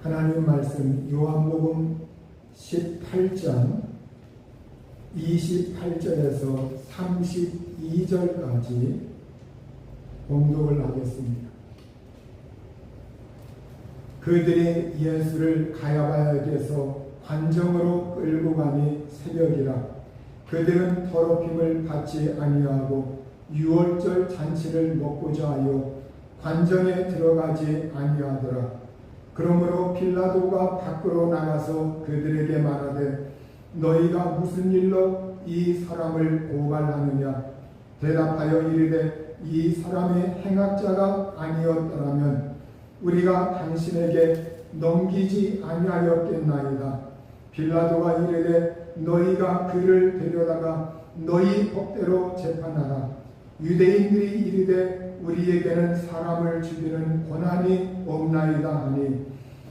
하나님 말씀 요한복음 18장 28절에서 32절까지 봉독을 하겠습니다. 그들이 예수를 가야바에게서 관정으로 끌고 가니 새벽이라. 그들은 더럽힘을 받지 아니하고 유월절 잔치를 먹고자 하여 관정에 들어가지 아니하더라. 그러므로 빌라도가 밖으로 나가서 그들에게 말하되 너희가 무슨 일로 이 사람을 고발하느냐. 대답하여 이르되 이 사람이 행악자가 아니었더라면 우리가 당신에게 넘기지 아니하였겠나이다. 빌라도가 이르되 너희가 그를 데려다가 너희 법대로 재판하라. 유대인들이 이르되 우리에게는 사람을 죽이는 권한이 없나이다 하니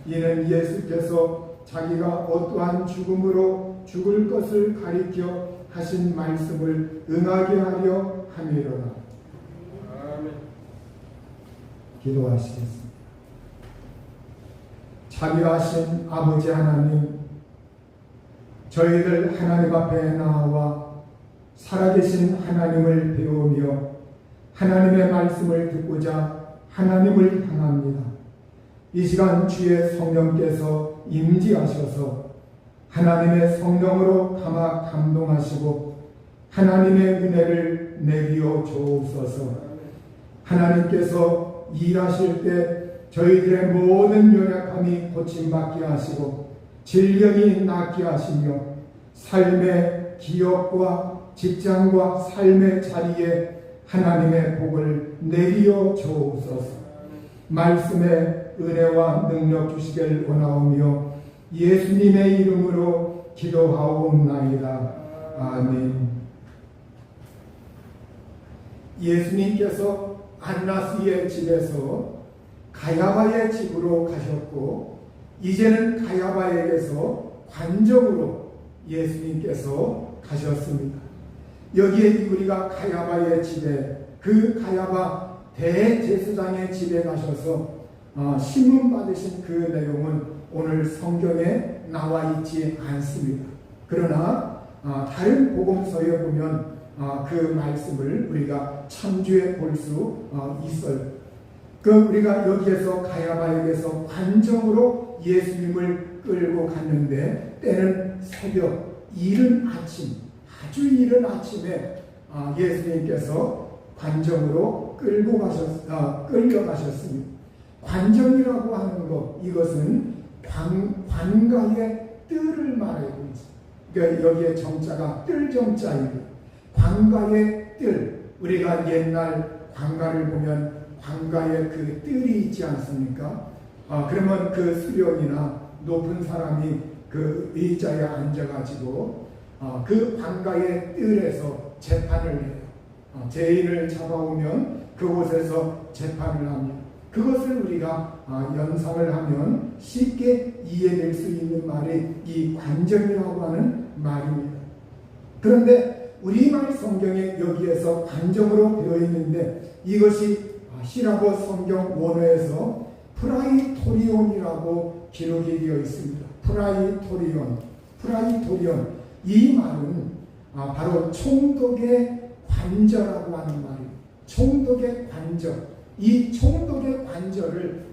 이는 예수께서 자기가 어떠한 죽음으로 죽을 것을 가리켜 하신 말씀을 응하게 하려 함이로라. 아멘. 기도하시겠습니다. 자비하신 아버지 하나님, 저희들 하나님 앞에 나와 살아계신 하나님을 배우며 하나님의 말씀을 듣고자 하나님을 향합니다. 이 시간 주의 성령께서 임재하셔서 하나님의 성령으로 감화 감동하시고 하나님의 은혜를 내리어 주옵소서. 하나님께서 일하실 때 저희들의 모든 연약함이 고침받게 하시고 질병이 낫게 하시며 삶의 기업과 직장과 삶의 자리에 하나님의 복을 내리어 주옵소서. 말씀의 은혜와 능력 주시길 원하오며 예수님의 이름으로 기도하옵나이다. 아멘. 예수님께서 안나스의 집에서 가야바의 집으로 가셨고 이제는 가야바에게서 관정으로 예수님께서 가셨습니다. 여기에 우리가 가야바의 집에 그 가야바 대제사장의 집에 가셔서 신문 받으신 그 내용은 오늘 성경에 나와 있지 않습니다. 그러나 다른 복음서에 보면 그 말씀을 우리가 참조해 볼 수 있어요. 우리가 여기에서 가야바에게서 관정으로 예수님을 끌고 갔는데 때는 새벽 이른 아침, 아주 이른 아침에 예수님께서 관정으로 끌려가셨습니다. 관정이라고 하는 것, 이것은 관가의 뜰을 말하고 있습니다. 그러니까 여기에 정자가 뜰정자입니다. 관가의 뜰, 우리가 옛날 관가를 보면 관가에 그 뜰이 있지 않습니까? 그러면 그 수령이나 높은 사람이 그 의자에 앉아가지고 그 관가의 뜰에서 재판을 해요. 죄인을 잡아오면 그곳에서 재판을 합니다. 그것을 우리가 연상을 하면 쉽게 이해될 수 있는 말이 이 관정이라고 하는 말입니다. 그런데 우리말 성경에 여기에서 관정으로 되어 있는데 이것이 히라보 성경 원어에서 프라이토리온이라고 기록이 되어 있습니다. 프라이토리온. 이 말은 바로 총독의 관저라고 하는 말입니다. 총독의 관저. 이 총독의 관저를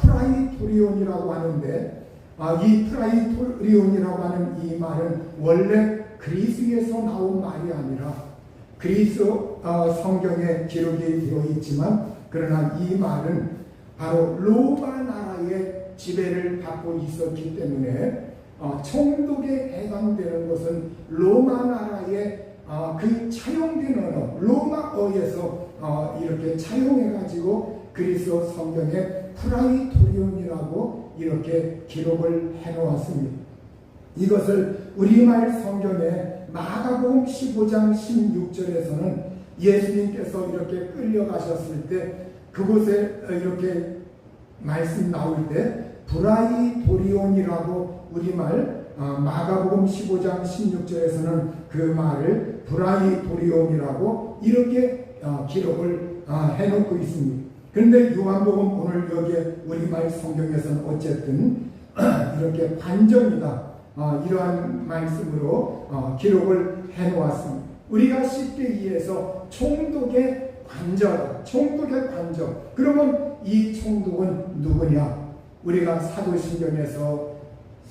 프라이토리온이라고 하는데 이 프라이토리온이라고 하는 이 말은 원래 그리스에서 나온 말이 아니라 그리스 성경에 기록이 되어 있지만 그러나 이 말은 바로 로마 나라의 지배를 받고 있었기 때문에 총독에 해당되는 것은 로마 나라의 그 차용된 언어, 로마어에서 이렇게 차용해가지고 그리스어 성경에 프라이토리온이라고 이렇게 기록을 해놓았습니다. 이것을 우리말 성경에 마가복음 15장 16절에서는 예수님께서 이렇게 끌려가셨을 때 그곳에 이렇게 말씀 나올 때 브라이토리온이라고 우리말 마가복음 15장 16절에서는 그 말을 브라이토리온이라고 이렇게 기록을 해놓고 있습니다. 그런데 요한복음 오늘 여기에 우리말 성경에서는 어쨌든 이렇게 관정이다. 이러한 말씀으로 기록을 해놓았습니다. 우리가 쉽게 이해해서 총독의 관저다. 총독의 관저. 그러면 이 총독은 누구냐? 우리가 사도신경에서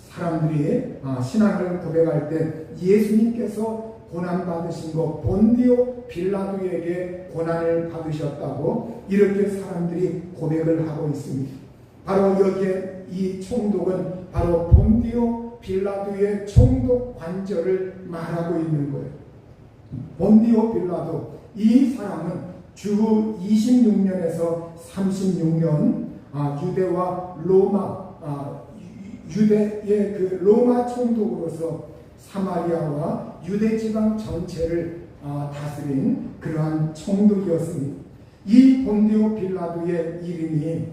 사람들이 신앙을 고백할 때 예수님께서 고난받으신 것, 본디오 빌라도에게 고난을 받으셨다고 이렇게 사람들이 고백을 하고 있습니다. 바로 여기에 이 총독은 바로 본디오 빌라도의 총독 관저를 말하고 있는 거예요. 본디오 빌라도, 이 사람은 주 26년에서 36년 유대와 로마, 유대의 그 로마 총독으로서 사마리아와 유대 지방 전체를 다스린 그러한 총독이었습니다. 이 본디오 빌라도의 이름이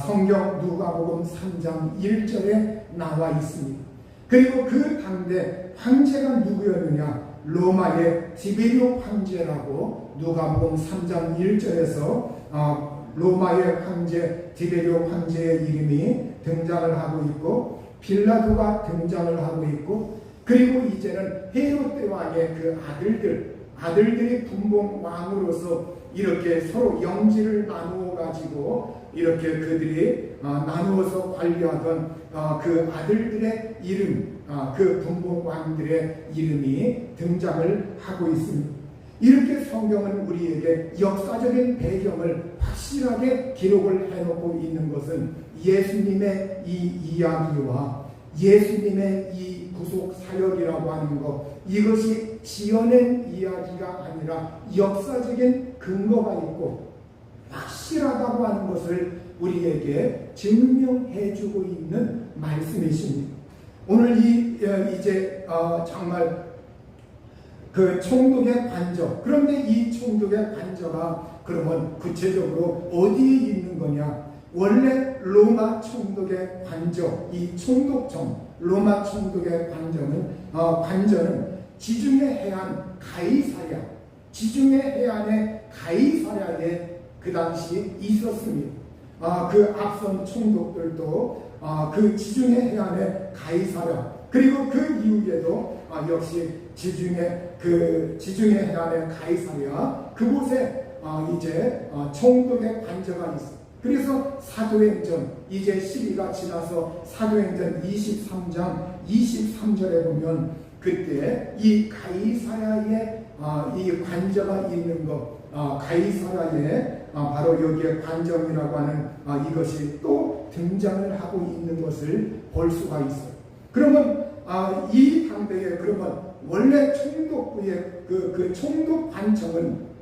성경 누가복음 3장 1절에 나와 있습니다. 그리고 그 당대 황제가 누구였느냐? 로마의 디베리오 황제라고 누가복음 3장 1절에서 로마의 황제 디베리오 황제의 이름이 등장을 하고 있고, 빌라도가 등장을 하고 있고, 그리고 이제는 헤롯 왕의 그 아들들이 분봉 왕으로서 이렇게 서로 영지를 나누어 가지고 이렇게 그들이 나누어서 관리하던 그 아들들의 이름, 그 분봉 왕들의 이름이 등장을 하고 있습니다. 이렇게 성경은 우리에게 역사적인 배경을 확실하게 기록을 해놓고 있는 것은 예수님의 이 이야기와 예수님의 이 구속 사역이라고 하는 것, 이것이 지어낸 이야기가 아니라 역사적인 근거가 있고 확실하다고 하는 것을 우리에게 증명해주고 있는 말씀이십니다. 오늘 이제 정말 그 총독의 관저, 그런데 이 총독의 관저가 그러면 구체적으로 어디에 있는 거냐? 원래 로마 총독의 관저, 이 총독청, 로마 총독의 관저는 지중해 해안 가이사랴, 지중해 해안의 가이사랴에 그 당시 있었습니다. 그 앞선 총독들도 그 지중해 해안의 가이사랴, 그리고 그 이후에도 역시 지중해 해안의 가이사랴, 그곳에 이제 총독의 관저가 있습니다. 그래서 사도행전, 이제 시기가 지나서 사도행전 23장 23절에 보면 그때 이 가이사랴에 이 관저가 있는 것, 가이사랴에 바로 여기에 관정이라고 하는 이것이 또 등장을 하고 있는 것을 볼 수가 있어요. 그러면 이 당대에 그러면 원래 총독부의 그 총독 관청은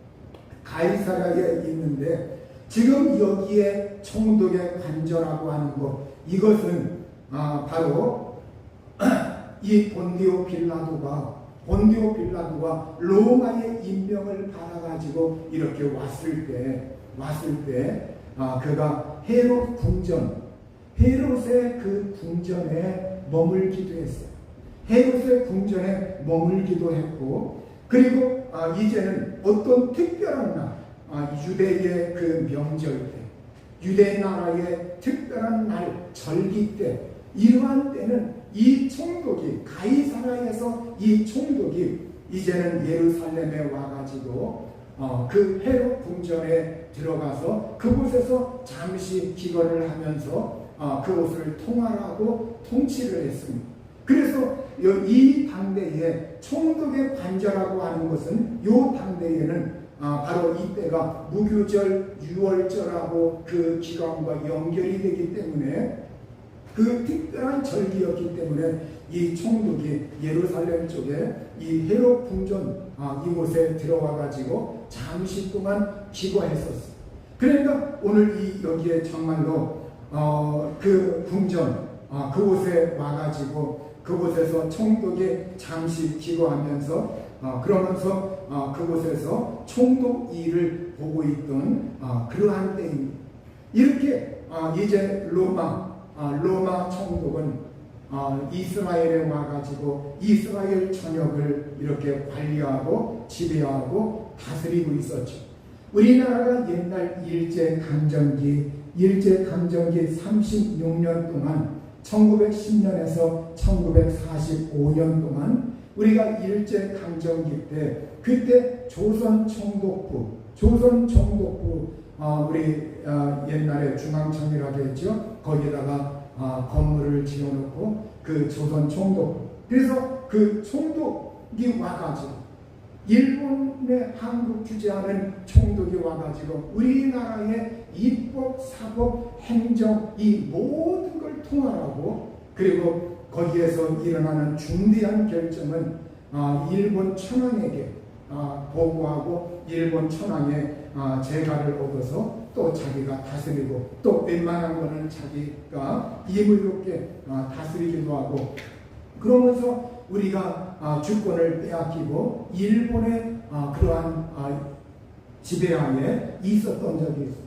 가이사랴에 있는데 지금 여기에 총독의 관저라고 하는 것, 이것은 바로 이 본디오 빌라도가 로마의 임명을 받아가지고 이렇게 왔을 때 그가 헤롯 궁전, 헤롯의 그 궁전에 머물기도 했어요. 헤롯의 궁전에 머물기도 했고, 그리고 이제는 어떤 특별한 날, 유대의 그 명절 때, 유대 나라의 특별한 날, 절기 때, 이러한 때는 이 총독이 가이사랴에서 이 총독이 이제는 예루살렘에 와가지고 그 헤롯 궁전에 들어가서 그곳에서 잠시 기거를 하면서 그곳을 통할하고 통치를 했습니다. 그래서 이 당대에 총독의 관저라고 하는 것은 이 당대에는 바로 이때가 무교절, 유월절하고 그 기간과 연결이 되기 때문에 그 특별한 절기였기 때문에 이 총독이 예루살렘 쪽에 이 헤롯 궁전 이곳에 들어와 가지고 잠시 동안 기거했었어요. 그러니까 오늘 여기에 정말로 그 궁전 그곳에 와가지고 그곳에서 총독이 잠시 기거하면서 그러면서 그곳에서 총독 일을 보고 있던 그러한 때입니다. 이렇게 이제 로마 총독은 이스라엘에 와가지고 이스라엘 전역을 이렇게 관리하고 지배하고 다스리고 있었죠. 우리나라가 옛날 일제강점기 36년 동안 1910년에서 1945년 동안 우리가 일제강점기 때 그때 조선 총독부 우리 옛날에 중앙청이라고 했죠. 거기다가 건물을 지어놓고 그 조선 총독부, 그래서 그 총독이 와가지고 일본의 한국 주재하는 총독이 와가지고 우리나라의 입법, 사법, 행정 이 모든 걸 통할하고, 그리고 거기에서 일어나는 중대한 결정은 일본 천황에게 보고하고 일본 천황의 재가를 얻어서 또 자기가 다스리고 또 웬만한 거는 자기가 임의롭게 다스리기도 하고, 그러면서 우리가 주권을 빼앗기고 일본의 그러한 지배하에 있었던 적이 있습니다.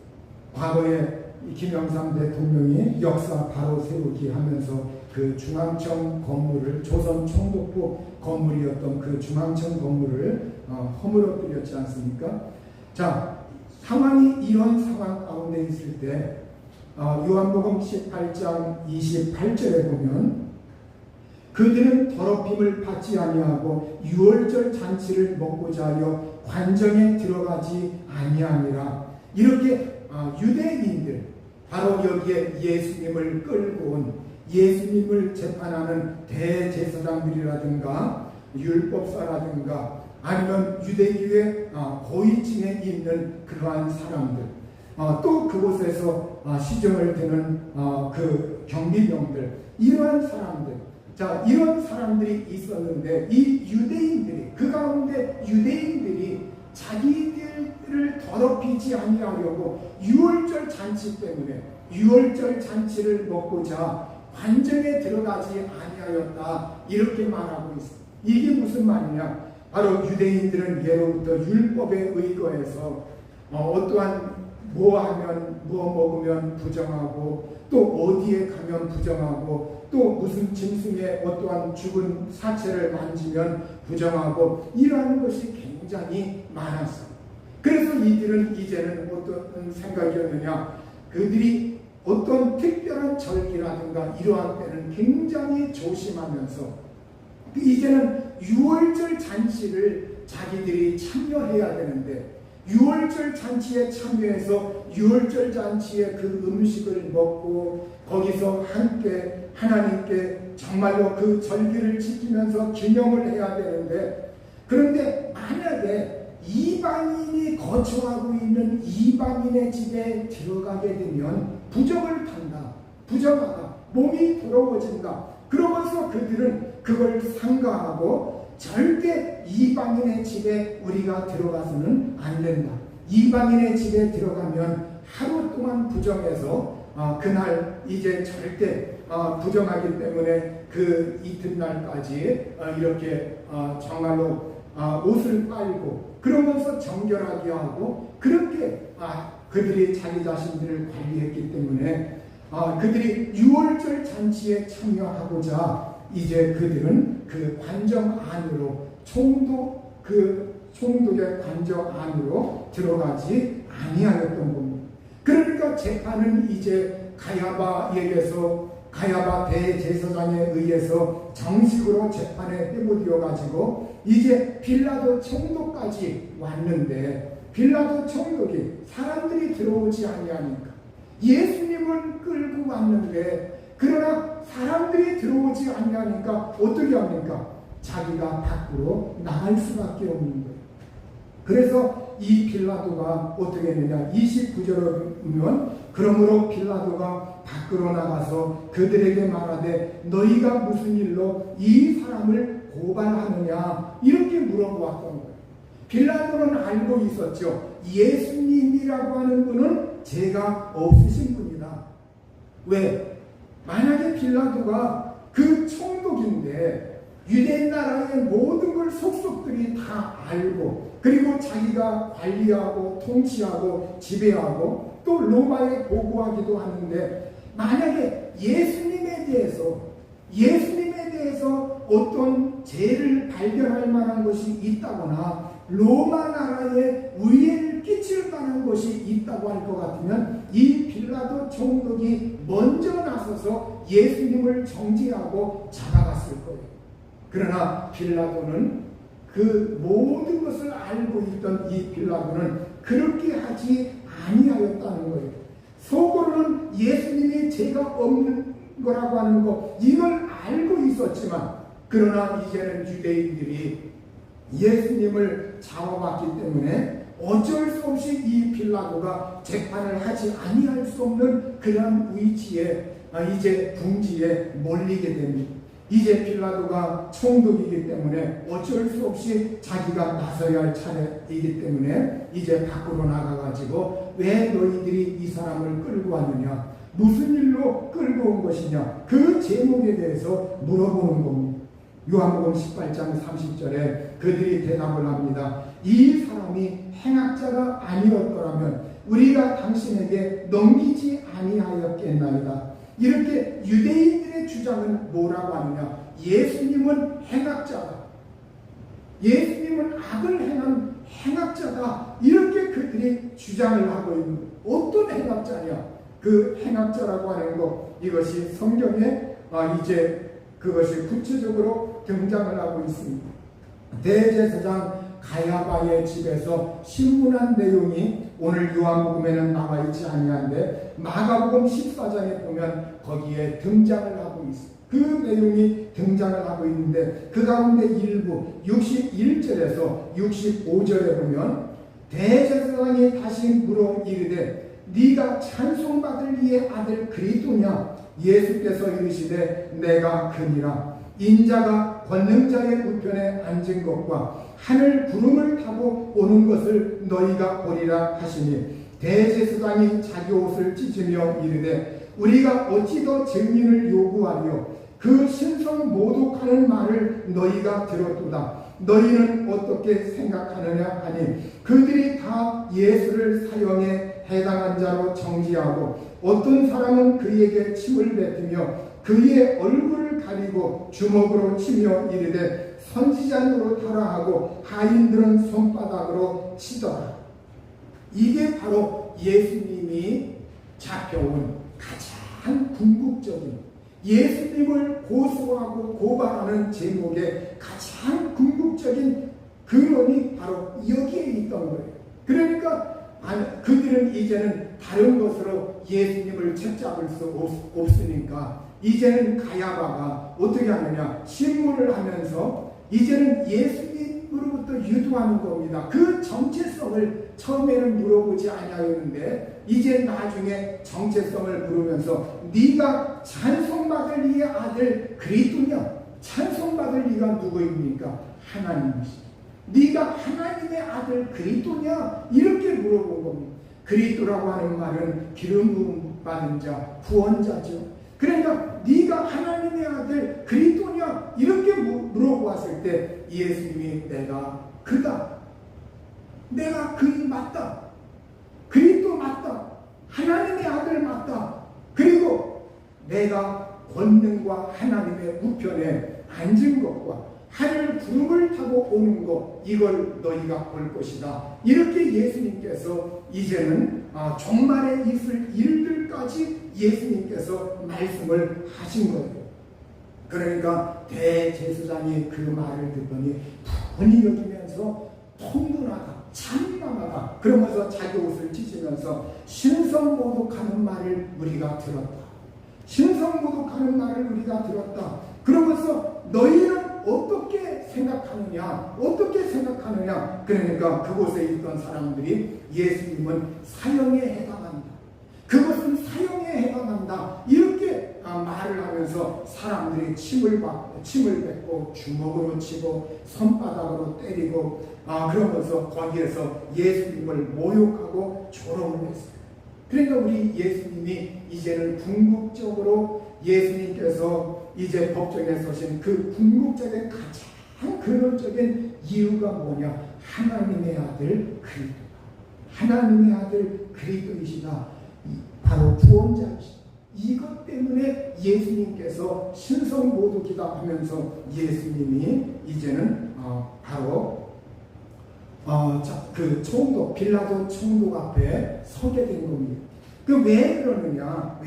과거에 김영삼 대통령이 역사 바로 세우기 하면서 그 중앙청 건물을, 조선 총독부 건물이었던 그 중앙청 건물을 허물어뜨렸지 않습니까? 자, 상황이 이런 상황 가운데 있을 때 요한복음 18장 28절에 보면 그들은 더럽힘을 받지 아니하고 유월절 잔치를 먹고자 하여 관정에 들어가지 아니하니라. 이렇게 유대인들, 바로 여기에 예수님을 끌고 온, 예수님을 재판하는 대제사장들이라든가 율법사라든가 아니면 유대교의 고위층에 있는 그러한 사람들, 또 그곳에서 시정을 드는 그 경비병들, 이러한 사람들, 자, 이런 사람들이 있었는데 이 유대인들이, 그 가운데 유대인들이 자기들을 더럽히지 아니하려고 유월절 잔치 때문에 유월절 잔치를 먹고자 관정에 들어가지 아니하였다, 이렇게 말하고 있습니다. 이게 무슨 말이냐? 바로 유대인들은 예로부터 율법에 의거해서 어떠한 뭐 하면 뭐 먹으면 부정하고, 또 어디에 가면 부정하고, 또 무슨 짐승의 어떠한 죽은 사체를 만지면 부정하고, 이러한 것이 굉장히 많았어요. 그래서 이들은 이제는 어떤 생각이었느냐, 그들이 어떤 특별한 절기라든가 이러한 때는 굉장히 조심하면서 이제는 유월절 잔치를 자기들이 참여해야 되는데, 유월절 잔치에 참여해서 유월절 잔치의 그 음식을 먹고 거기서 함께 하나님께 정말로 그 절기를 지키면서 기념을 해야 되는데, 그런데 만약에 이방인이 거처하고 있는 이방인의 집에 들어가게 되면 부정을 탄다, 부정하다, 몸이 더러워진다. 그러면서 그들은 그걸 삼가하고 절대 이방인의 집에 우리가 들어가서는 안 된다. 이방인의 집에 들어가면 하루 동안 부정해서 그날 이제 절대 부정하기 때문에 그 이튿날까지 이렇게 정말로 옷을 빨고 그러면서 정결하게 하고, 그렇게 그들이 자기 자신들을 관리했기 때문에 그들이 유월절 잔치에 참여하고자 이제 그들은 그 관정 안으로, 총독의 관정 안으로 들어가지 아니하였던 겁니다. 그러니까 재판은 이제 가야바 대제사장에 의해서 정식으로 재판에 회부되어 가지고 이제 빌라도 총독까지 왔는데, 빌라도 총독이 사람들이 들어오지 아니하니까 예수님을 끌고 왔는데, 그러나 사람들이 들어오지 아니하니까 어떻게 합니까? 자기가 밖으로 나갈 수밖에 없는 거예요. 그래서 이 빌라도가 어떻게 했느냐, 29절을 보면 그러므로 빌라도가 밖으로 나가서 그들에게 말하되 너희가 무슨 일로 이 사람을 고발하느냐, 이렇게 물어보았던 거예요. 빌라도는 알고 있었죠. 예수님이라고 하는 분은 죄가 없으신 분이다. 왜? 만약에 빌라도가 그 총독인데 유대 나라의 모든 걸 속속들이 다 알고, 그리고 자기가 관리하고 통치하고 지배하고 또 로마에 보고하기도 하는데, 만약에 예수님에 대해서 어떤 죄를 발견할 만한 것이 있다거나 로마 나라의 우위를 끼칠 만한 것이 있다고 할 것 같으면 이 빌라도 총독이 먼저 나서서 예수님을 정죄하고 잡아갔을 거예요. 그러나 빌라도는 그 모든 것을 알고 있던 이 빌라도는 그렇게 하지 아니하였다는 거예요. 속으로는 예수님이 죄가 없는 거라고 하는 거 이걸 알고 있었지만, 그러나 이제는 유대인들이 예수님을 잡아봤기 때문에 어쩔 수 없이 이 빌라도가 재판을 하지 아니할 수 없는 그런 위치에 이제 궁지에 몰리게 됩니다. 이제 빌라도가 총독이기 때문에 어쩔 수 없이 자기가 나서야 할 차례이기 때문에 이제 밖으로 나가가지고 왜 너희들이 이 사람을 끌고 왔느냐, 무슨 일로 끌고 온 것이냐, 그 제목에 대해서 물어보는 겁니다. 요한복음 18장 30절에 그들이 대답을 합니다. 이 사람이 행악자가 아니었더라면 우리가 당신에게 넘기지 아니하였겠나이다. 이렇게 유대인들의 주장은 뭐라고 하느냐, 예수님은 행악자다, 예수님은 악을 행한 행악자다, 이렇게 그들이 주장을 하고 있는 거예요. 어떤 행악자냐, 그 행악자라고 하는 것, 이것이 성경에 이제 그것이 구체적으로 등장을 하고 있습니다. 대제사장 가야바의 집에서 신문한 내용이 오늘 요한복음에는 나와 있지 아니한데 마가복음 14장에 보면 거기에 등장을 하고 있습니다. 그 내용이 등장을 하고 있는데 그 가운데 일부 61절에서 65절에 보면 대제사장이 다시 물어 이르되 네가 찬송받을 이의 아들 그리스도냐? 예수께서 이르시되 내가 그니라. 인자가 권능자의 우편에 앉은 것과 하늘 구름을 타고 오는 것을 너희가 보리라 하시니, 대제사장이 자기 옷을 찢으며 이르되 우리가 어찌 더 증인을 요구하며 그 신성 모독하는 말을 너희가 들었도다. 너희는 어떻게 생각하느냐 하니, 그들이 다 예수를 사형에 해당한 자로 정지하고 어떤 사람은 그에게 침을 뱉으며 그의 얼굴을 가리고 주먹으로 치며 이르되 선지자 노릇하라 하고 하인들은 손바닥으로 치더라. 이게 바로 예수님이 잡혀온 가장 궁극적인, 예수님을 고소하고 고발하는 제목의 가장 궁극적인 근원이 바로 여기에 있던 거예요. 그러니까 그들은 이제는 다른 것으로 예수님을 채잡을 수 없으니까 이제는 가야바가 어떻게 하느냐, 신문을 하면서 이제는 예수님으로부터 유도하는 겁니다. 그 정체성을 처음에는 물어보지 아니하였는데 이제 나중에 정체성을 물으면서 네가 찬송받을 이의 아들 그리스도냐? 찬송받을 이가 누구입니까? 하나님이시죠. 네가 하나님의 아들 그리스도냐? 이렇게 물어본 겁니다. 그리스도라고 하는 말은 기름 부음 받은 자, 구원자죠. 그러니까 네가 하나님의 아들 그리스도냐? 이렇게 물어보았을 때 예수님이 내가 그다, 내가 그이 맞다, 그리스도 맞다, 하나님의 아들 맞다, 그리고 내가 권능과 하나님의 우편에 앉은 것과 하늘 구름을 타고 오는 것, 이걸 너희가 볼 것이다. 이렇게 예수님께서 이제는 종말에 있을 일들까지 예수님께서 말씀을 하신 거예요. 그러니까 대제사장이 그 말을 듣더니 분이 여기면서 통분하다, 참담하다 그러면서 자기 옷을 찢으면서 신성모독하는 말을 우리가 들었다, 신성모독하는 말을 우리가 들었다 그러면서 너희는 어떻게 생각하느냐, 어떻게 생각하느냐. 그러니까 그곳에 있던 사람들이 예수님은 사형에 해당한다, 그것은 사형에 해당한다 이렇게 말을 하면서 사람들이 침을 뱉고 주먹으로 치고 손바닥으로 때리고 그러면서 거기에서 예수님을 모욕하고 조롱을 했어요. 그러니까 우리 예수님이 이제는 궁극적으로 예수님께서 이제 법정에 서신 그 궁극적인 가장 근원적인 이유가 뭐냐, 하나님의 아들 그리스도다, 하나님의 아들 그리스도이시다, 바로 구원자이시다. 이것 때문에 예수님께서 신성모독이다 하면서 예수님이 이제는 바로 그 총독, 빌라도 총독 앞에 서게 된 겁니다. 그 왜 그러느냐?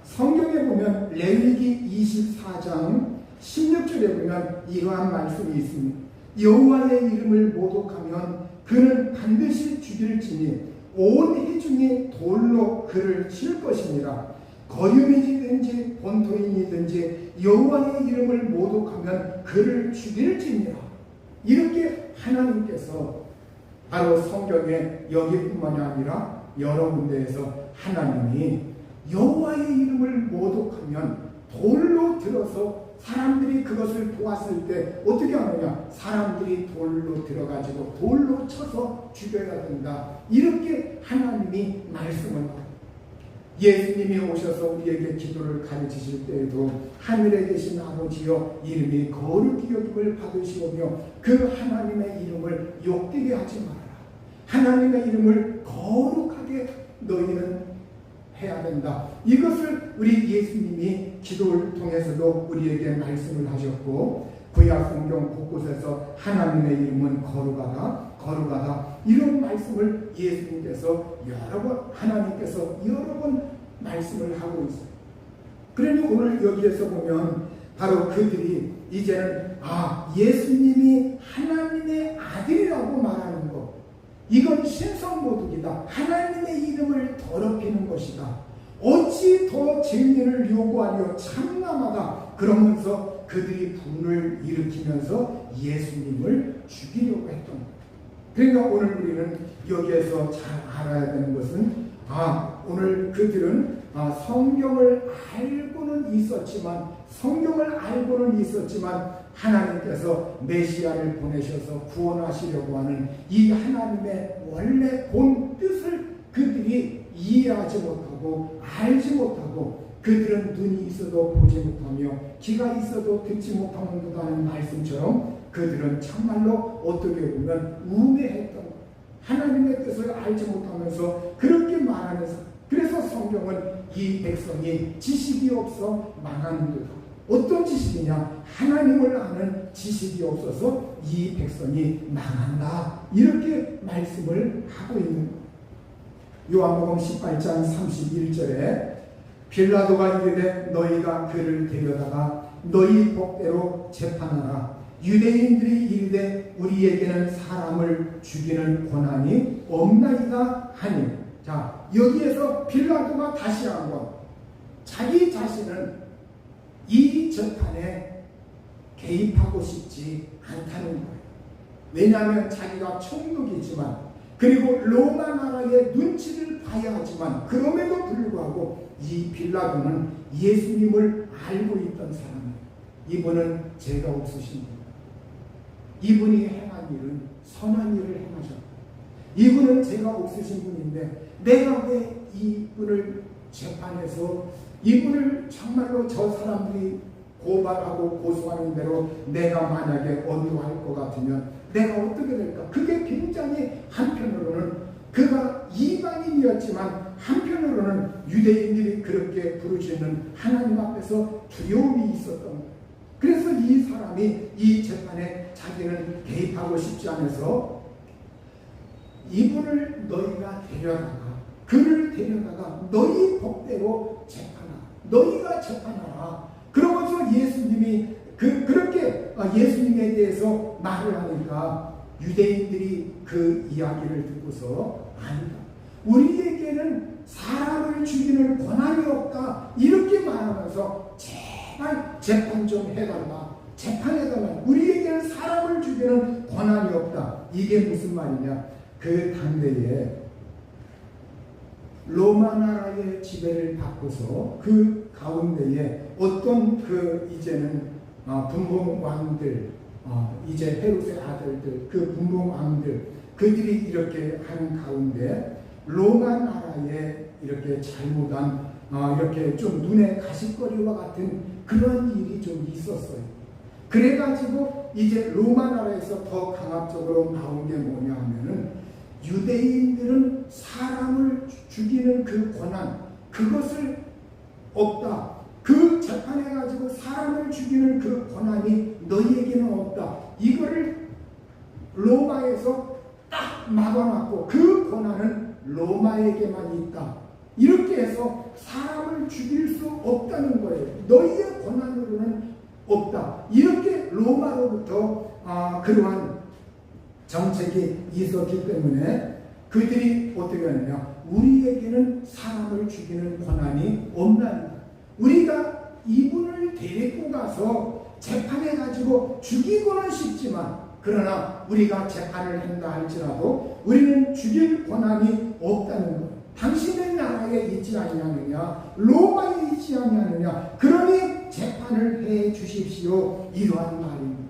성경에 보면 레위기 24장 16절에 보면 이러한 말씀이 있습니다. 여호와의 이름을 모독하면 그는 반드시 죽일지니 온 회중이 돌로 그를 칠 것이니라. 거류민이든지 본토인이든지 여호와의 이름을 모독하면 그를 죽일지니라. 이렇게 하나님께서 바로 성경에 여기뿐만이 아니라 여러 군데에서 하나님이 여호와의 이름을 모독하면 돌로 들어서 사람들이 그것을 보았을 때 어떻게 하느냐? 사람들이 돌로 들어가지고 돌로 쳐서 죽여야 된다. 이렇게 하나님이 말씀을 합니다. 예수님이 오셔서 우리에게 기도를 가르치실 때에도 하늘에 계신 아버지여 이름이 거룩히 여김을 받으시오며 그 하나님의 이름을 욕되게 하지 말아라. 하나님의 이름을 거룩하게 너희는 해야 된다. 이것을 우리 예수님이 기도를 통해서도 우리에게 말씀을 하셨고 구약 성경 곳곳에서 하나님의 이름은 거룩하다 이런 말씀을 예수님께서 하나님께서 여러 번 말씀을 하고 있어요. 그러니 오늘 여기에서 보면 바로 그들이 이제는 예수님이 하나님의 아들이라고 말하는 것, 이건 신성모독이다. 하나님의 이름을 더럽히는 것이다. 어찌 더 증인을 요구하려 참남하다. 그러면서 그들이 분을 일으키면서 예수님을 죽이려고 했던 거예요. 그러니까 오늘 우리는 여기에서 잘 알아야 되는 것은 오늘 그들은 성경을 알고는 있었지만 하나님께서 메시아를 보내셔서 구원하시려고 하는 이 하나님의 원래 본 뜻을 그들이 이해하지 못하고 알지 못하고 그들은 눈이 있어도 보지 못하며 귀가 있어도 듣지 못하는 듯하는 말씀처럼 그들은 참말로 어떻게 보면 우매했던 거예요. 하나님의 뜻을 알지 못하면서 그렇게 말하면서 그래서 성경은 이 백성이 지식이 없어 망하는 듯하고 어떤 지식이냐? 하나님을 아는 지식이 없어서 이 백성이 망한다. 이렇게 말씀을 하고 있는 거예요. 요한복음 18장 31절에 빌라도가 이르되 너희가 그를 데려다가 너희 법대로 재판하라. 유대인들이 이르되 우리에게는 사람을 죽이는 권한이 없나이다 하니. 자, 여기에서 빌라도가 다시 한번 자기 자신은 이 재판에 개입하고 싶지 않다는 거예요. 왜냐하면 자기가 총독이지만 그리고 로마 나라의 눈치를 봐야 하지만 그럼에도 불구하고 이 빌라도는 예수님을 알고 있던 사람이에요. 이분은 죄가 없으신 분. 이분이 행한 일은 선한 일을 행하셨고 이분은 죄가 없으신 분인데 내가 왜 이분을 재판해서 이분을 정말로 저 사람들이 고발하고 고소하는 대로 내가 만약에 언도할 것 같으면 내가 어떻게 될까? 그게 굉장히 한편으로는 그가 이방인이었지만 한편으로는 유대인들이 그렇게 부르시는 하나님 앞에서 두려움이 있었던 거예요. 그래서 이 사람이 이 재판에 자기는 개입하고 싶지 않아서 이분을 너희가 그를 데려다가 너희 법대로 재판하라. 너희가 재판하라. 그러면서 예수님이 그렇게 예수님에 대해서 말을 하니까 유대인들이 그 이야기를 듣고서 아니다. 우리에게는 사람을 죽이는 권한이 없다. 이렇게 말하면서 제발 재판 좀 해달라. 재판해달라. 우리에게는 사람을 죽이는 권한이 없다. 이게 무슨 말이냐. 그 당대에 로마 나라의 지배를 받고서 그 가운데에 어떤 이제는 분봉 왕들, 이제 헤롯의 아들들, 그 분봉 왕들, 그들이 이렇게 하는 가운데 로마 나라에 이렇게 잘못한 이렇게 좀 눈에 가시거리와 같은 그런 일이 좀 있었어요. 그래가지고 이제 로마 나라에서 더 강압적으로 나온 게 뭐냐 하면은 유대인들은 사람을 죽이는 그 권한, 그것을 없다. 그 재판해가지고 사람을 죽이는 그 권한이 너희에게는 없다. 이거를 로마에서 막아놨고 그 권한은 로마에게만 있다. 이렇게 해서 사람을 죽일 수 없다는 거예요. 너희의 권한으로는 없다. 이렇게 로마로부터 그러한 정책이 있었기 때문에 그들이 어떻게 하느냐, 우리에게는 사람을 죽이는 권한이 없나니 우리가 이분을 데리고 가서 재판해 가지고 죽이고는 싶지만, 그러나 우리가 재판을 한다 할지라도 우리는 죽일 권한이 없다는 것. 당신의 나라에 있지 아니하느냐, 로마에 있지 아니하느냐, 그러니 재판을 해 주십시오. 이러한 말입니다.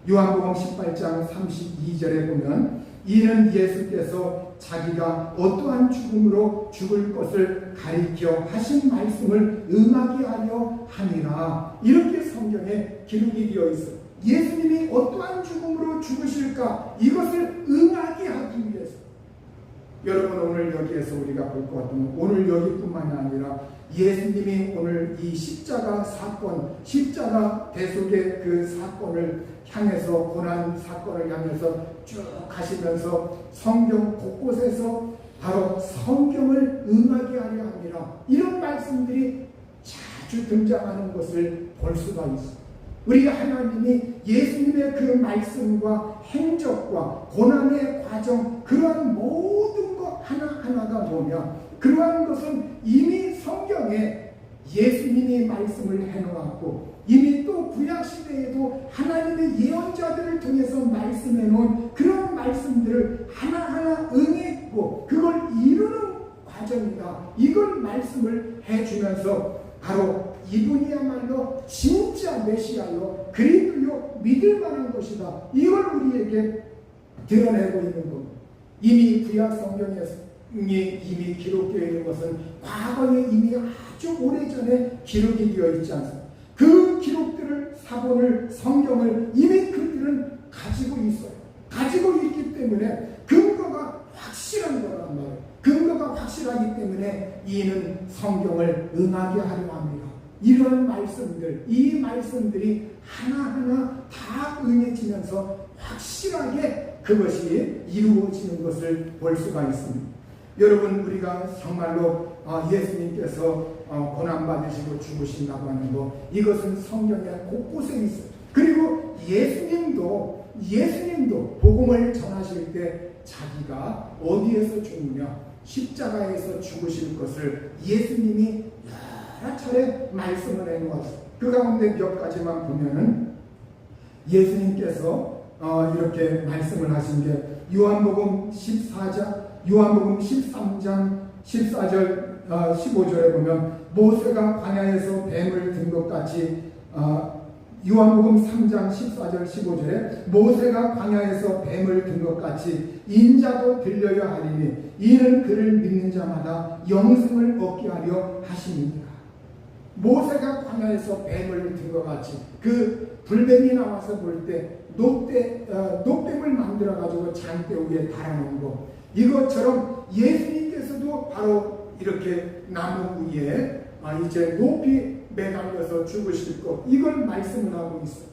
요한복음 18장 32절에 보면 이는 예수께서 자기가 어떠한 죽음으로 죽을 것을 가리켜 하신 말씀을 응하게 하려 함이라. 이렇게 성경에 기록이 되어 있어요. 예수님이 어떠한 죽음으로 죽으실까, 이것을 응하게 하기 위해서. 여러분, 오늘 여기에서 우리가 볼 것 같으면 오늘 여기뿐만이 아니라 예수님이 오늘 이 십자가 사건, 십자가 대속의 그 사건을 향해서, 고난 사건을 향해서 쭉 가시면서 성경 곳곳에서 바로 성경을 응하게 하려 합니다. 이런 말씀들이 자주 등장하는 것을 볼 수가 있습니다. 우리가 하나님이 예수님의 그 말씀과 행적과 고난의 과정, 그러한 모든 것 하나하나가 보면 그러한 것은 이미 성경에 예수님이 말씀을 해놓았고, 이미 또 구약시대에도 하나님의 예언자들을 통해서 말씀해 놓은 그런 말씀들을 하나하나 응했고 그걸 이루는 과정이다. 이걸 말씀을 해주면서 바로 이분이야말로 진짜 메시아요, 그리스도요, 믿을 만한 것이다. 이걸 우리에게 드러내고 있는 겁니다. 이미 구약 성경에서 이미 기록되어 있는 것은 과거에 이미 아주 오래전에 기록이 되어 있지 않습니까? 그 기록들을, 사본을, 성경을 이미 그들은 가지고 있어요. 가지고 있기 때문에 근거가 확실한 거란 말이에요. 근거가 확실하기 때문에 이는 성경을 응하게 하려 합니다. 이런 말씀들, 이 말씀들이 하나하나 다 응해지면서 확실하게 그것이 이루어지는 것을 볼 수가 있습니다. 여러분, 우리가 정말로 예수님께서 고난받으시고 죽으신다고 하는 것, 이것은 성경에 곳곳에 있어요. 그리고 예수님도 복음을 전하실 때 자기가 어디에서 죽느냐, 십자가에서 죽으실 것을 예수님이 여러 차례 말씀을 해놓았어요. 그 가운데 몇 가지만 보면은 예수님께서 이렇게 말씀을 하신 게 요한복음 13장 14절 15절에 보면 모세가 광야에서 뱀을 든 것 같이, 요한복음 3장 14절 15절에 모세가 광야에서 뱀을 든 것 같이 인자도 들려야 하리니 이는 그를 믿는 자마다 영생을 얻게 하려 하심이니라. 모세가 광야에서 뱀을 든 것 같이, 그 불뱀이 나와서 볼 때 녹뱀을 만들어 가지고 장대 위에 달아놓은 거, 이것처럼 예수님께서도 바로 이렇게 나무 위에 이제 높이 매달려서 죽으실 것, 이걸 말씀을 하고 있어요.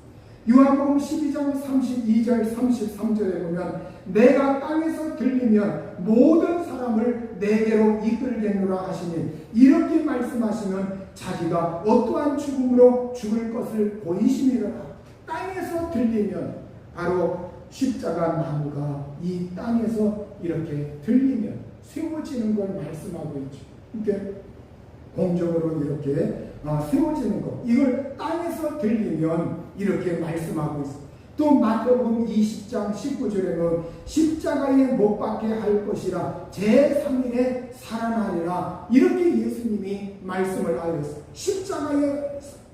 요한복음 12장 32절 33절에 보면 내가 땅에서 들리면 모든 사람을 내게로 이끌겠노라 하시니, 이렇게 말씀하시면 자기가 어떠한 죽음으로 죽을 것을 보이심이라. 땅에서 들리면 바로 십자가 나무가 이 땅에서 이렇게 들리면 세워지는 걸 말씀하고 있죠. 이렇게 공적으로 이렇게 세워지는 것, 이걸 땅에서 들리면 이렇게 말씀하고 있습니다. 또 마태복음 20장 19절에 보면 십자가에 못 박게 할 것이라 제3일에 살아나리라. 이렇게 예수님이 말씀을 하였어요.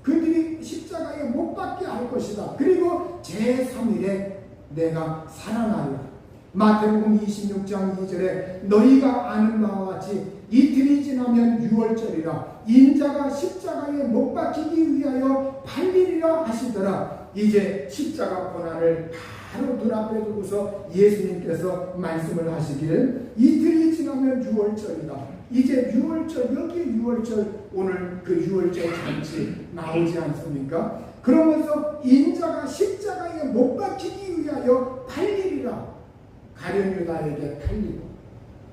그들이 십자가에 못 박게 할 것이다. 그리고 제3일에 내가 살아나리라. 마태복음 26장 2절에 너희가 아는 바와 같이 이틀이 지나면 유월절이라 인자가 십자가에 못 박히기 위하여 팔리리라 하시더라. 이제 십자가 고난을 바로 눈앞에 두고서 예수님께서 말씀을 하시길 이틀이 지나면 유월절이다. 이제 유월절, 여기 유월절, 오늘 그 유월절 잔치 나오지 않습니까? 그러면서 인자가 십자가에 못 박히기 위하여 팔리리라. 가룟 유다에게 팔리고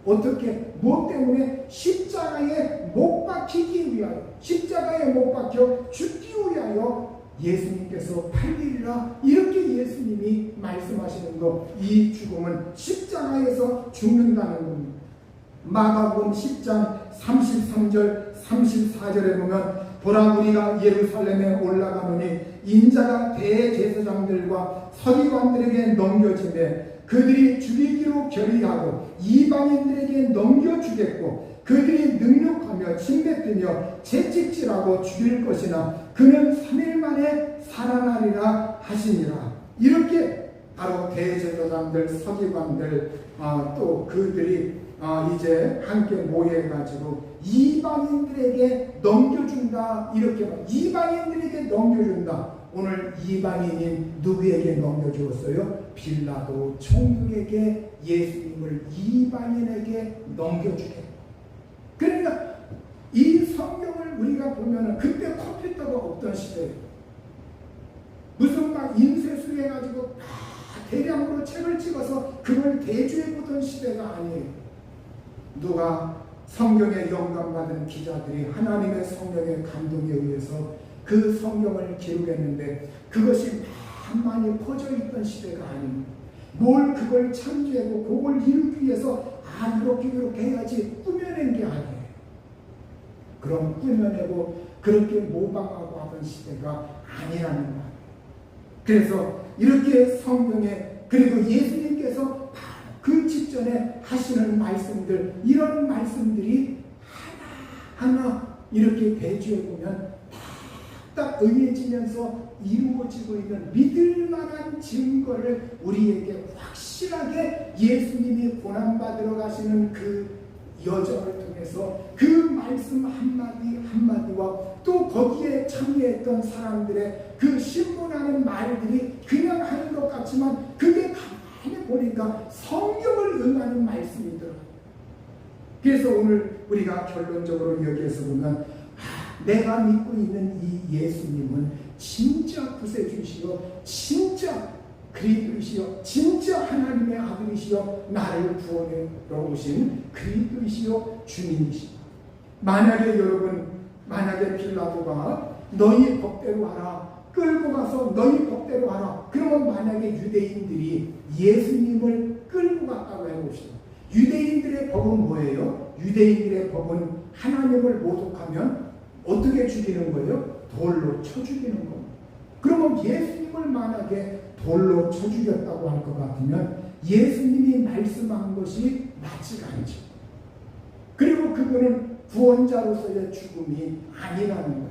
어떻게 무엇 때문에 십자가에 못 박히기 위하여 십자가에 못 박혀 죽기 위하여 예수님께서 팔리리라 이렇게 예수님이 말씀하시는 것 이 죽음은 십자가에서 죽는다는 겁니다. 마가복음 10장 33절 34절에 보면 보라 우리가 예루살렘에 올라가노니 인자가 대제사장들과 서기관들에게 넘겨지매 그들이 죽이기로 결의하고 이방인들에게 넘겨주겠고 그들이 능력하며 침뱉으며 채찍질하고 죽일 것이나 그는 3일 만에 살아나리라 하시니라. 이렇게 바로 대제사장들 서기관들 또 그들이 이제 함께 모여가지고 이방인들에게 넘겨준다. 이렇게 이방인들에게 넘겨준다. 오늘 이방인이 누구에게 넘겨주었어요? 빌라도 총독에게 예수님을 이방인에게 넘겨주게. 그러니까 이 성경을 우리가 보면은 그때 컴퓨터가 없던 시대에 무슨 막 인쇄술 해가지고 대량으로 책을 찍어서 그걸 대주해 보던 시대가 아니에요. 누가 성경에 영감받은 기자들이 하나님의 성령의 감동에 의해서 그 성경을 기록했는데 그것이 많이 퍼져 있던 시대가 아닙니다. 뭘 그걸 참조하고 그걸 이루기 위해서 그렇게 해야지 꾸며낸 게 아니에요. 그럼 꾸며내고 그렇게 모방하고 하던 시대가 아니라는 거예요. 그래서 이렇게 성경에 그리고 예수님께서 그 직전에 하시는 말씀들 이런 말씀들이 하나하나 이렇게 대주해 보면 딱 의해지면서 이루어지고 있는 믿을 만한 증거를 우리에게 확실하게 예수님이 고난받으러 가시는 그 여정을 통해서 그 말씀 한마디 한마디와 또 거기에 참여했던 사람들의 그 신문하는 말들이 그냥 하는 것 같지만 그게 가만히 보니까 성경을 응하는 말씀이더라고요. 그래서 오늘 우리가 결론적으로 여기에서 보면 내가 믿고 있는 이 예수님은 진짜 구세주시요 진짜 그리스도이시요 진짜 하나님의 아들이시요 나를 구원하러 오신 그리스도이시요 주님이시요. 만약에 빌라도가 너희 법대로 하라 끌고 가서 너희 법대로 하라 그러면 만약에 유대인들이 예수님을 끌고 갔다고 해봅시다. 유대인들의 법은 뭐예요? 유대인들의 법은 하나님을 모독하면 어떻게 죽이는 거예요? 돌로 쳐 죽이는 겁니다. 그러면 예수님을 만약에 돌로 쳐 죽였다고 할 것 같으면 예수님이 말씀한 것이 맞지가 않죠. 그리고 그분은 구원자로서의 죽음이 아니라는 거예요.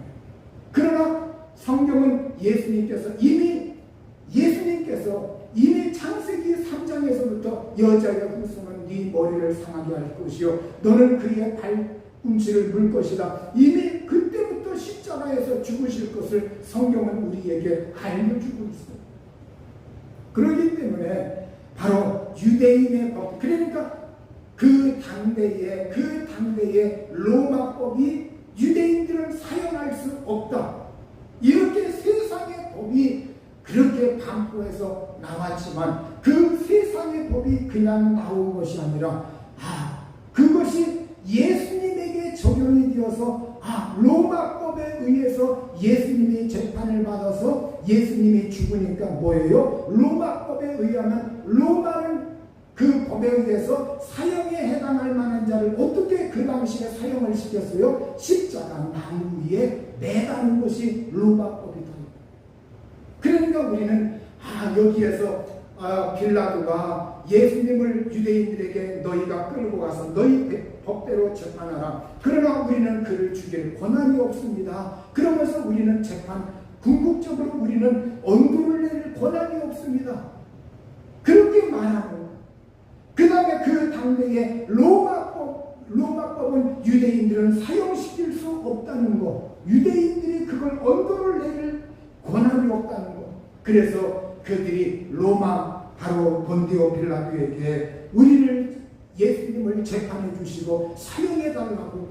그러나 성경은 예수님께서 이미 창세기 3장에서부터 여자의 후손은 네 머리를 상하게 할 것이요 너는 그의 발꿈치를 물 것이다. 이미 그때부터 십자가에서 죽으실 것을 성경은 우리에게 알려주고 있어요. 그렇기 때문에 바로 유대인의 법, 그러니까 그 당대의 로마법이 유대인들을 사용할 수 없다. 이렇게 세상의 법이 그렇게 반포해서 나왔지만 그 세상의 법이 그냥 나온 것이 아니라 그것이 예수님에게 적용이 되어서 로마법에 의해서 예수님이 재판을 받아서 예수님이 죽으니까 뭐예요? 로마법에 의하면 로마는 그 법에 의해서 사형에 해당할 만한 자를 어떻게 그 당시에 사형을 시켰어요? 십자가 나무 위에 매다는 것이 로마법이다. 그러니까 우리는 여기에서 빌라도가 예수님을 유대인들에게 너희가 끌고 가서 너희 법대로 재판하라. 그러나 우리는 그를 죽일 권한이 없습니다. 그러면서 우리는 궁극적으로 우리는 언도를 내릴 권한이 없습니다. 그렇게 말하고 그 다음에 그 당대의 로마법은 유대인들은 사용시킬 수 없다는 것, 유대인들이 그걸 언도를 내릴 권한이 없다는 것. 그래서 그들이 바로 본디오 빌라도에게 우리를 예수님을 재판해 주시고 사용해 달라고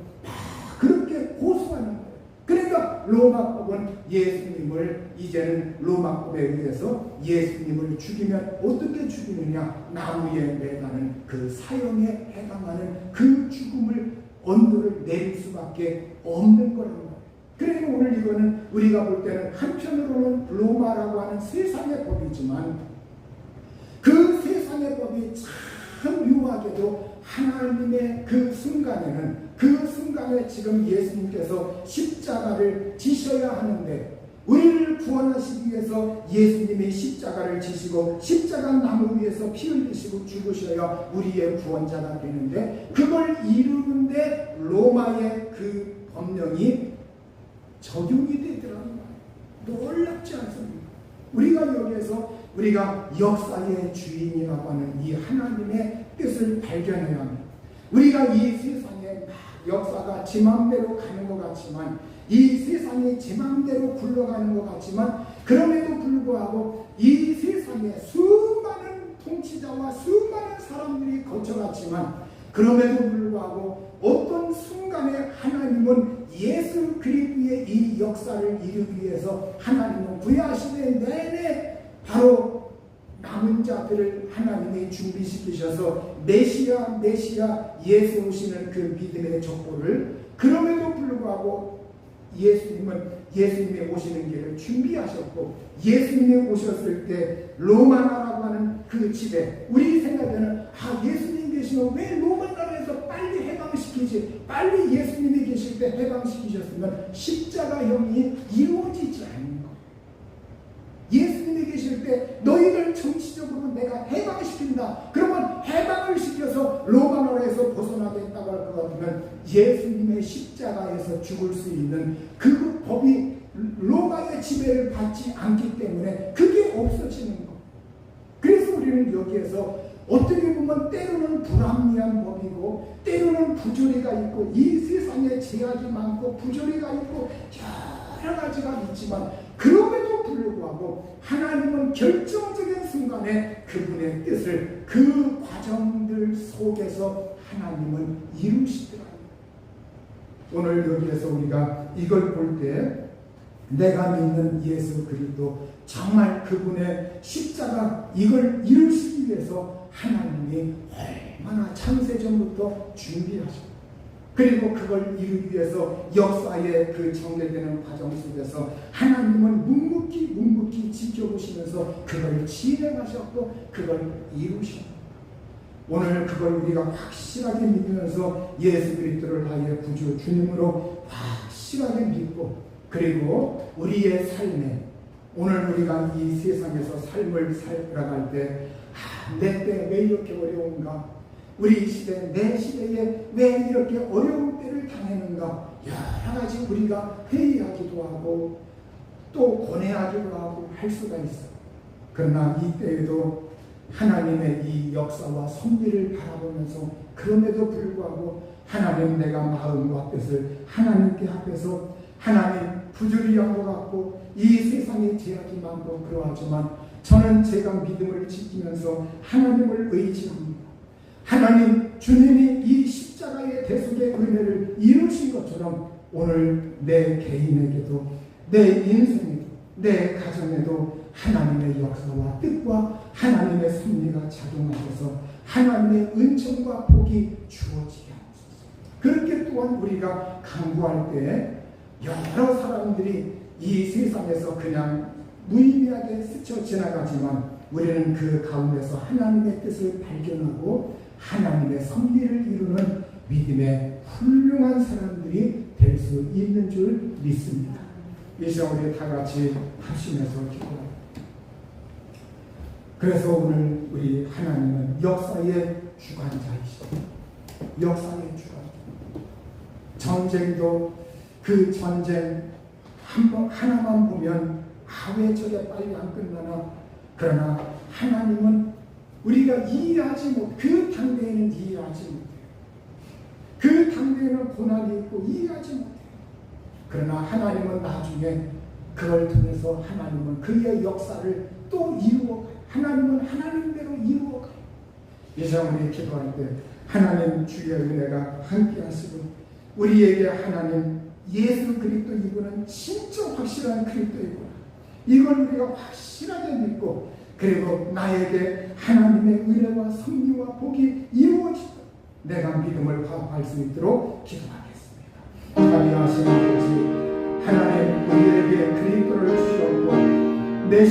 그렇게 고소하는 거예요. 그러니까 그래서 로마법은 예수님을 이제는 로마법에 의해서 예수님을 죽이면 어떻게 죽이느냐, 나무에 매다는 그 사형에 해당하는 그 죽음을 언도를 내릴 수밖에 없는 거랍니다. 그러니까 오늘 이거는 우리가 볼 때는 한편으로는 로마라고 하는 세상의 법이지만 그 세상의 법이 참 묘하게도 하나님의 그 순간에 지금 예수님께서 십자가를 지셔야 하는데, 우리를 구원하시기 위해서 예수님이 십자가를 지시고 십자가 나무 위에서 피 흘리시고 죽으셔야 우리의 구원자가 되는데, 그걸 이루는데 로마의 그 법령이 적용이 되더라는 거예요. 놀랍지 않습니까? 우리가 여기에서 우리가 역사의 주인이라고 하는 이 하나님의 뜻을 발견해야 합니다. 우리가 이 세상에 역사가 지 맘대로 가는 것 같지만, 이 세상이 지 맘대로 굴러가는 것 같지만, 그럼에도 불구하고 이 세상에 수많은 통치자와 수많은 사람들이 거쳐갔지만, 그럼에도 불구하고 어떤 순간에 하나님은 예수 그리스도의 이 역사를 이루기 위해서 하나님은 구약시대 내내 바로 남은 자들을 하나님이 준비시키셔서 메시아 예수 오시는 그 믿음의 족보를, 그럼에도 불구하고 예수님이 오시는 길을 준비하셨고, 예수님이 오셨을 때 로마나라고 하는 그 집에 우리 생각에는 예수님 계시면 왜 로마 나라에서 빨리 해방시키지, 빨리 예수님이 계실 때 해방시키셨으면 십자가형이 이루어지지 않는 거예요. 예수님이 계실 때 너희들 정치적으로 내가 해방시킨다, 그러면 해방을 시켜서 로마 나라에서 벗어나게 했다고 할 것 같으면 예수님의 십자가에서 죽을 수 있는 그 법이 로마의 지배를 받지 않기 때문에 그게 없어지는 거. 그래서 우리는 여기에서 어떻게 보면 때로는 불합리한 법이고 때로는 부조리가 있고, 이 세상에 제약이 많고 부조리가 있고 여러 가지가 있지만, 그럼에도 불구하고 하나님은 결정적인 순간에 그분의 뜻을 그 과정들 속에서 하나님은 이루시더라고요. 오늘 여기에서 우리가 이걸 볼 때 내가 믿는 예수 그리스도 정말 그분의 십자가 이걸 이루시기 위해서 하나님이 얼마나 창세전부터 준비하셨고, 그리고 그걸 이루기 위해서 역사의 그 정례되는 과정 속에서 하나님은 묵묵히 지켜보시면서 그걸 진행하셨고 그걸 이루셨고, 오늘 그걸 우리가 확실하게 믿으면서 예수 그리스도를 나의 구주 주님으로 확실하게 믿고, 그리고 우리의 삶에 오늘 우리가 이 세상에서 삶을 살아갈 때 내 때 왜 이렇게 어려운가, 우리 시대 내 시대에 왜 이렇게 어려운 때를 당했는가, 여러 가지 우리가 회의하기도 하고 또 고뇌하기도 하고 할 수가 있어. 그러나 이때에도 하나님의 이 역사와 섭리를 바라보면서, 그럼에도 불구하고 하나님 내가 마음과 뜻을 하나님께 앞에서, 하나님 부조리한 것 같고 이 세상에 제약이 많고 그러하지만 저는 제가 믿음을 지키면서 하나님을 의지합니다. 하나님 주님이 이 십자가의 대속의 은혜를 이루신 것처럼 오늘 내 개인에게도, 내 인생에도, 내 가정에도 하나님의 역사와 뜻과 하나님의 섭리가 작용하셔서 하나님의 은총과 복이 주어지게 하옵소서. 그렇게 또한 우리가 간구할 때 여러 사람들이 이 세상에서 그냥 무의미하게 스쳐 지나가지만 우리는 그 가운데서 하나님의 뜻을 발견하고 하나님의 섭리를 이루는 믿음의 훌륭한 사람들이 될 수 있는 줄 믿습니다. 이 시간 우리 다 같이 하시면서 기도합니다. 그래서 오늘 우리 하나님은 역사의 주관자이시죠. 역사의 주관자. 전쟁도 그 전쟁 하나만 보면 왜 저게 빨리 안 끝나나, 그러나 하나님은 우리가 이해하지 못, 그 당대에는 이해하지 못해요. 그 당대에는 고난이 있고 이해하지 못해요. 그러나 하나님은 나중에 그걸 통해서 하나님은 그의 역사를 또 이루어가요. 하나님은 하나님대로 이루어가요. 이 시간 우리 기도할 때 하나님 주의 은혜가 함께 하시고 우리에게 하나님 예수 그리스도 이분은 진짜 확실한 그리스도이구나. 이걸 우리가 확실하게 믿고 그리고 나에게 하나님의 은혜와 섭리와 복이 이루어지도록 내가 믿음을 화합할 수 있도록 기도합니다.